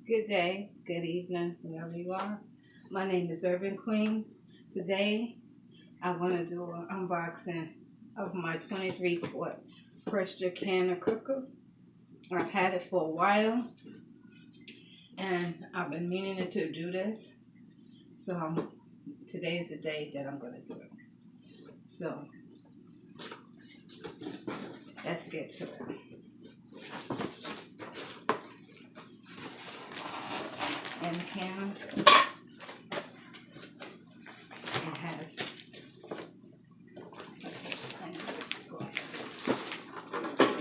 Good day, good evening, wherever you are. My name is Urban Queen. Today, I want to do an unboxing of my 23 quart Presto canner cooker. I've had it for a while, and I've been meaning to do this. So today is the day that I'm going to do it. So let's get to it. And the canner, it has.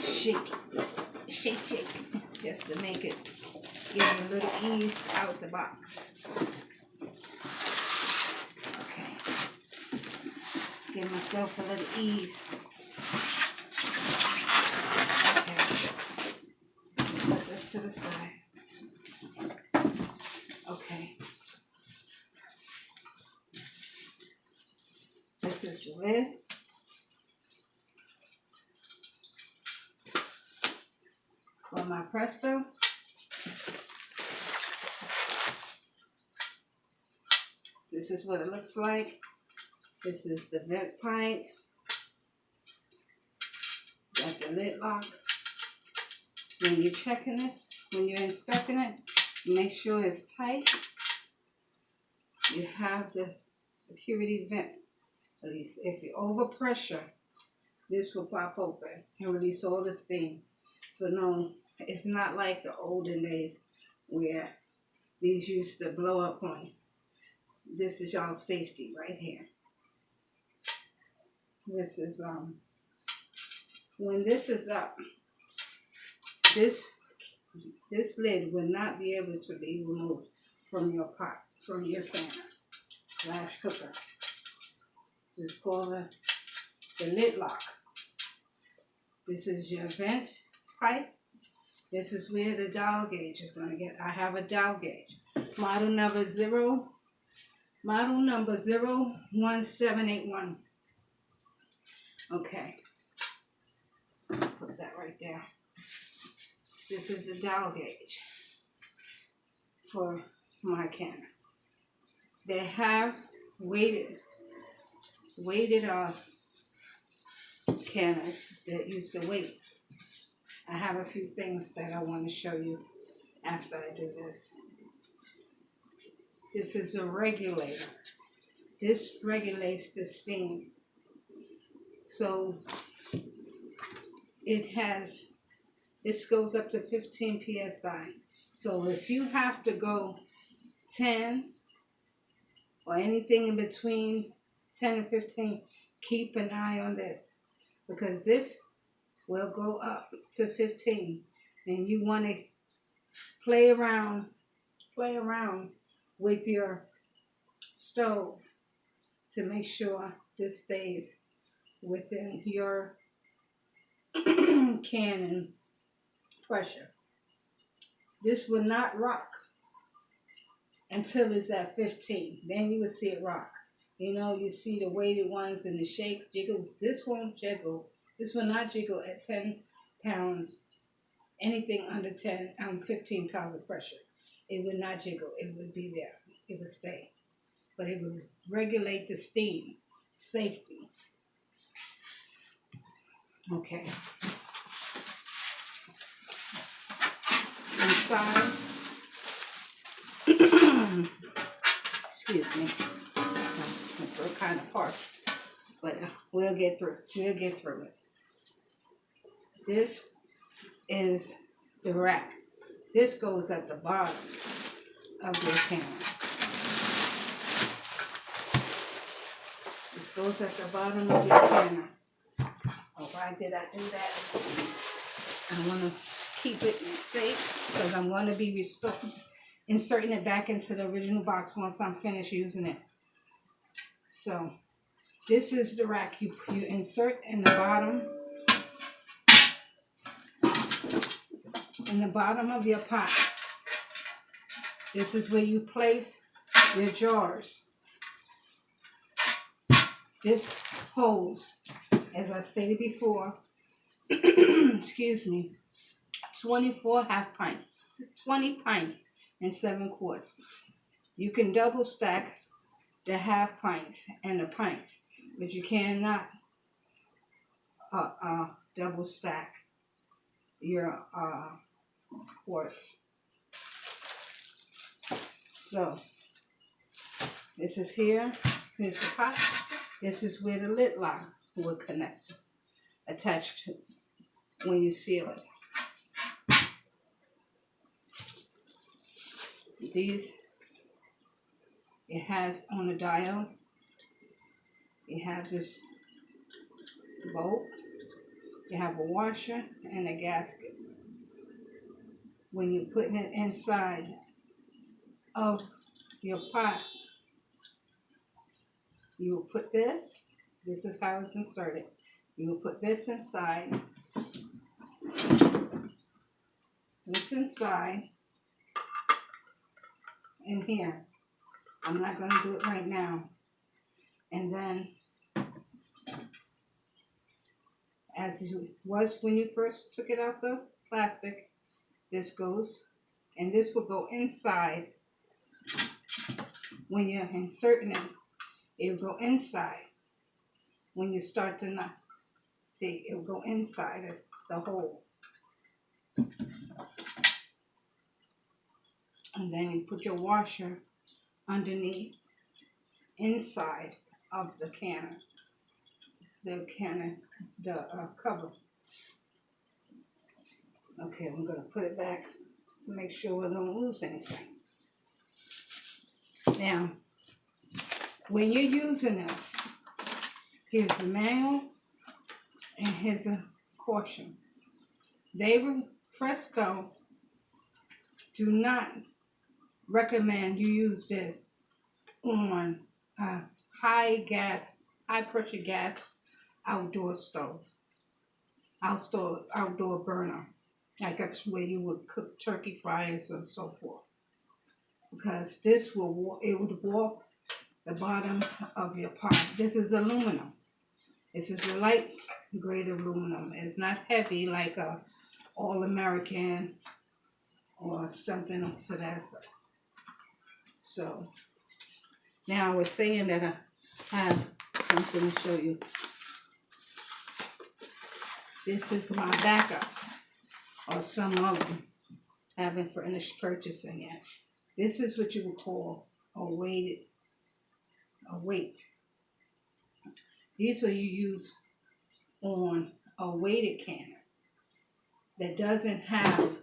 Shake, shake, just to make it give me a little ease out the box. Okay, give myself a little ease. Okay, put this to the side. Okay, this is the lid. For my Presto. This is what it looks like. This is the vent pipe. Got the lid lock. When you're checking this, when you're inspecting it, make sure it's tight. You have the security vent. At least if you overpressure, this will pop open and release all the steam. So no, it's not like the olden days where these used to blow up on you. This is y'all's safety right here. This is when this is up, this lid will not be able to be removed from your pot, from your canner / cooker. This is called the lid lock. This is your vent pipe. This is where the dial gauge is going to get. I have a dial gauge. Model number 01781. Okay. Put that right there. This is the dial gauge for my canner. They have weighted canners that used to weight. I have a few things that I want to show you after I do this. This is a regulator. This regulates the steam. So this goes up to 15 psi. So if you have to go 10 or anything in between 10 and 15, keep an eye on this, because this will go up to 15, and you want to play around with your stove to make sure this stays within your cannon pressure. This will not rock until it's at 15. Then you will see it rock. You know, you see the weighted ones and the shakes, jiggles. This won't jiggle. This will not jiggle at 10 pounds. Anything under 15 pounds of pressure. It would not jiggle. It would be there. It would stay. But it would regulate the steam. Safety. Okay. Inside. Excuse me. My throat kind of parched. But we'll get through. We'll get through it. This is the rack. This goes at the bottom of your canner. This goes at the bottom of your canner. Oh, why did I do that? I want to keep it safe because I'm going to be inserting it back into the original box once I'm finished using it. So this is the rack you insert in the bottom of your pot. This is where you place your jars. This holds, as I stated before, excuse me, 24 half pints, 20 pints and 7 quarts. You can double stack the half pints and the pints, but you cannot double stack your quarts. So this is here. Here's the pot. This is where the lid lock will connect, attached to when you seal it. These, it has on the dial, you have this bolt, you have a washer and a gasket. When you're putting it inside of your pot, you will put this is how it's inserted. You will put this inside, in here. I'm not going to do it right now. And then, as it was when you first took it out the plastic, this goes, and this will go inside. When you're inserting it, it will go inside. When you start to knot, see, it will go inside of the hole. And then you put your washer underneath, inside of the canner, the cover. Okay, I'm going to put it back to make sure we don't lose anything. Now, when you're using this, here's the manual and here's a caution. Presto do not recommend you use this on a high pressure gas outdoor stove, outdoor burner. Like that's where you would cook turkey fries and so forth. Because this would warp the bottom of your pot. This is aluminum. This is a light grade aluminum. It's not heavy like a All-American or something to that effect. So now I was saying that I have something to show you. This is my backups, or some of them. Haven't finished purchasing yet. This is what you would call a weight. These are you use on a weighted canner that doesn't have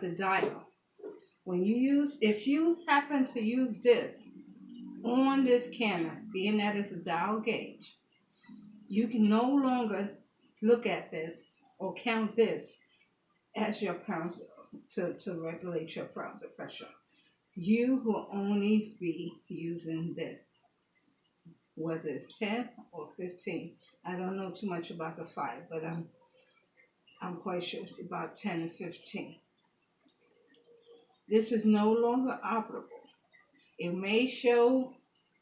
the dial. If you happen to use this on this canner, being that it's a dial gauge, you can no longer look at this or count this as your pounds to regulate your pounds of pressure. You will only be using this, whether it's 10 or 15. I don't know too much about the 5, but I'm quite sure it's about 10 and 15. This is no longer operable. It may show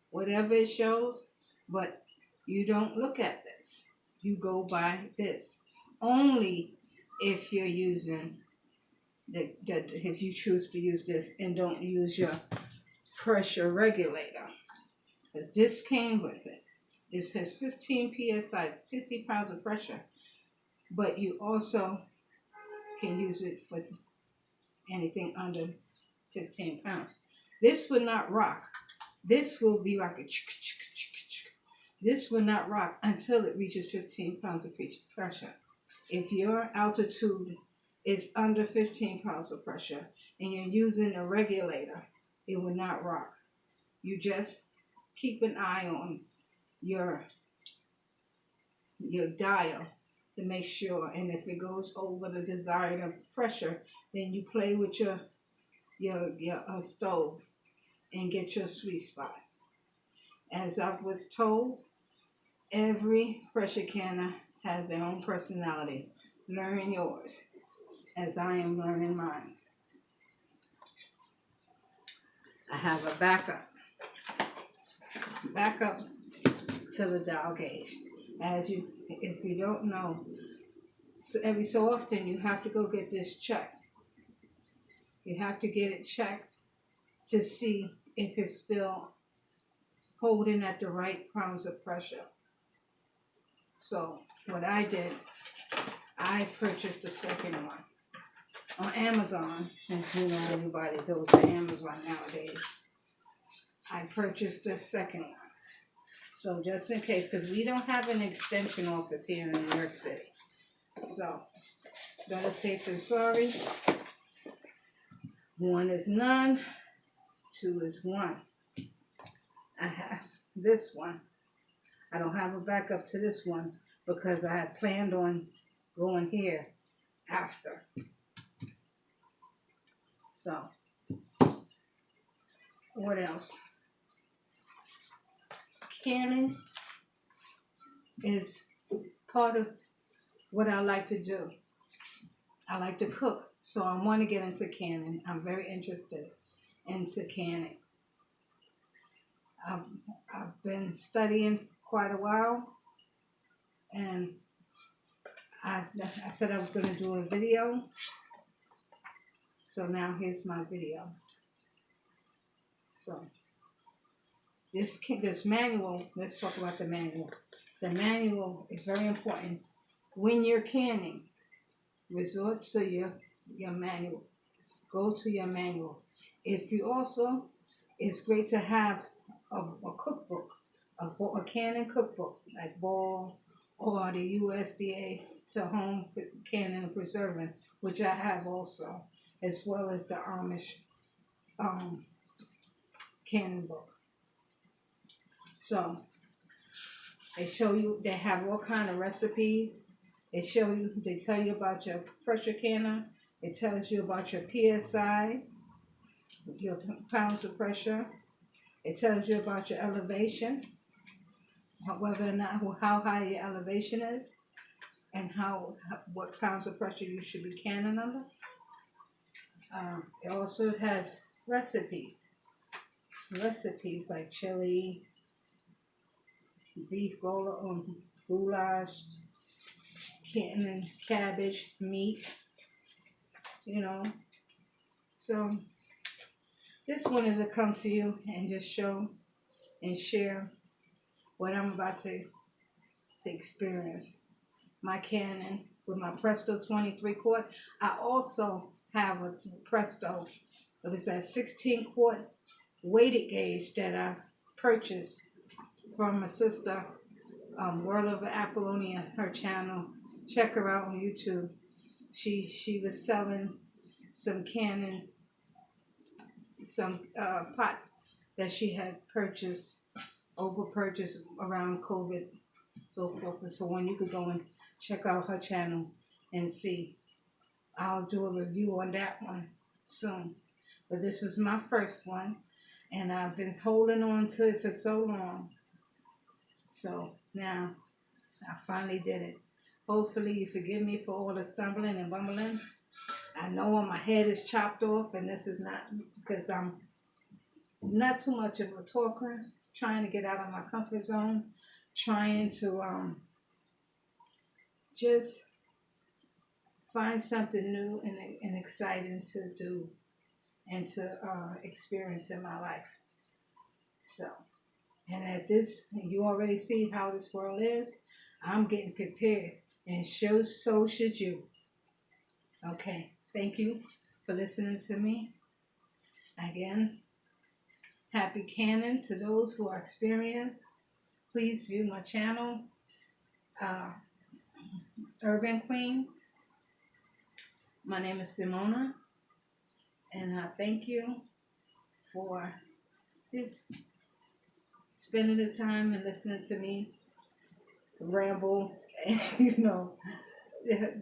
whatever it shows, but you don't look at this. You go by this. Only if you're using if you choose to use this and don't use your pressure regulator. Because this came with it. This has 15 psi, 50 pounds of pressure. But you also can use it for anything under 15 pounds. This will not rock. This will be like a This will not rock until it reaches 15 pounds of pressure. If your altitude is under 15 pounds of pressure and you're using a regulator, it will not rock. You just keep an eye on your dial to make sure, and if it goes over the desired pressure, then you play with your stove and get your sweet spot. As I was told, every pressure canner has their own personality. Learn yours, as I am learning mine. I have a backup to the dial gauge. If you don't know, every so often you have to go get this checked You have to get it checked to see if it's still holding at the right pounds of pressure. So what I did, I purchased the second one on Amazon, since you know everybody goes to Amazon nowadays. I purchased the second one. So just in case, because we don't have an extension office here in New York City. So, better safe than sorry. 1 is none, 2 is 1. I have this one. I don't have a backup to this one because I had planned on going here after. So, what else? Canning is part of what I like to do. I like to cook, so I want to get into canning. I'm very interested into canning. I've been studying quite a while, and I said I was going to do a video, so now here's my video. So this manual, let's talk about the manual. The manual is very important. When you're canning, resort to your manual. Go to your manual. If you also, it's great to have a cookbook, a canning cookbook, like Ball or the USDA to home canning and preserving, which I have also, as well as the Amish canning book. So they show you, they have all kind of recipes. They tell you about your pressure canner. It tells you about your PSI, your pounds of pressure. It tells you about your elevation, whether or not, how high your elevation is, and what pounds of pressure you should be canning under. It also has recipes like chili, beef goulash, canning cabbage, meat, So this one is to come to you and just show and share what I'm about to experience. My canning with my Presto 23 quart. I also have a Presto, but it's that 16 quart weighted gauge that I've purchased from my sister, World of Apollonia, her channel. Check her out on YouTube. She was selling some canning, some pots that she had over-purchased around COVID, so forth. So when you could go and check out her channel and see. I'll do a review on that one soon. But this was my first one, and I've been holding on to it for so long. So now I finally did it. Hopefully you forgive me for all the stumbling and bumbling. I know when my head is chopped off, and this is not because I'm not too much of a talker, trying to get out of my comfort zone, trying to just find something new and exciting to do and to experience in my life. So, and at this, you already see how this world is. I'm getting prepared, and so should you. Okay, thank you for listening to me. Again, happy canning to those who are experienced. Please view my channel, Urban Queen. My name is Simona, and I thank you for just spending the time and listening to me ramble and,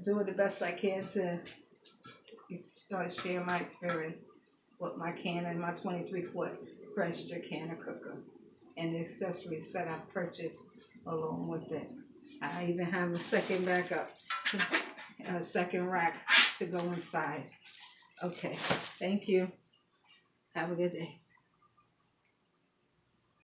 doing the best I can to share my experience with my cannon, my 23 quart pressure canner cooker, and the accessories that I purchased along with it. I even have a second backup, a second rack to go inside. Okay, thank you. Have a good day.